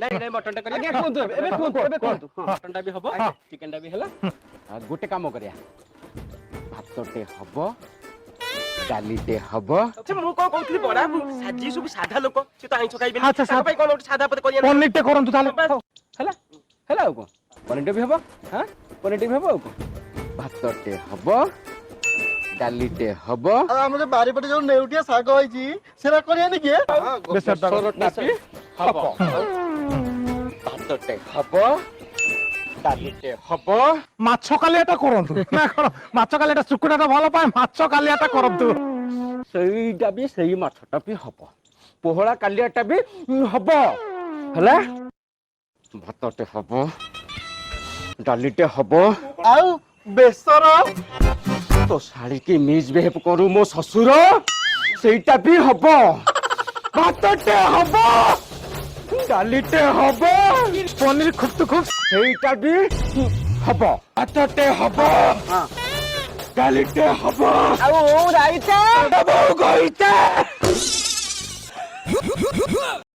ନାଇଁ ନାଇଁ ମଟନ ଟା କରିବା। ଆଜ୍ଞା କୁହନ୍ତୁ ଏବେ କୁହନ୍ତୁ ଏବେ କୁହନ୍ତୁ। ମଟନ ଟା ବି ହବ ଚିକେନ ଟା ବି ହେଲା। ଗୋଟେ କାମ କରିବା ଭାତଟେ ହବ ଡାଲିଟେ ହବ। ଆଚ୍ଛା ମୁଁ କଣ କହୁଥିଲି ବଡା ସାଜି ସବୁ ସାଧା ଲୋକ ସେ ତ ଆଇଁଷ ଖାଇବେନି ଆଚ୍ଛା, ତାଙ୍କ ପାଇଁ କଣ ଗୋଟେ ସାଧା ପଦ କରିବା ନା? ପନିରଟେ କରନ୍ତୁ ତାହେଲେ। ବାସ୍। ହେଲା ହେଲା ଆଉ କଣ ପନିରଟେ ବି ହବ। ପନିରଟେ ବି ହବ ଆଉ କଣ ଭାତଟେ ହବ ଡାଲିଟେ ହବ। ଆଉ ଆମର ବାରିପଟେ ଯୋଉ ନେଉଟିଆ ଶାଗ ହେଇଛି ସେଟା କରିବାନି କି? ବେସରଟା ବି ହବ। ଭାତଟେ ହବ ଡାଲିଟେ ହବ। ମାଛ କାଲିଆଟା କରନ୍ତୁ ନା କଣ? ମାଛ କାଲିଆଟା ଶୁକୁଡାଟା ଭଲ ପାଏ, ମାଛ କାଲିଆଟା କରନ୍ତୁ। ସେଇଟା ବି ସେଇ ମାଛଟା ବି ହବ। ପୋହଳା କାଲିଆଟା ବି ହବ। ହେଲା ଭାତଟେ ହବ ଡାଲିଟେ ହବ। ଆଉ ବେସର ତୋ ଶାଳୀକି ମିସବିହେଭ କରୁ ମୋ ଶ୍ୱଶୁର ସେଇଟା ବି ହବ। ଭାତଟେ ହବ ଡାଲିଟେ ହବ ପନିର ଖୁପ୍ତୁ ଖୁପ୍ ସେଇଟା ବି ହବ। ଭାତଟେ ହବ ଡାଲିଟେ ହବ ଆଉ ରାଇତା ଗଇତା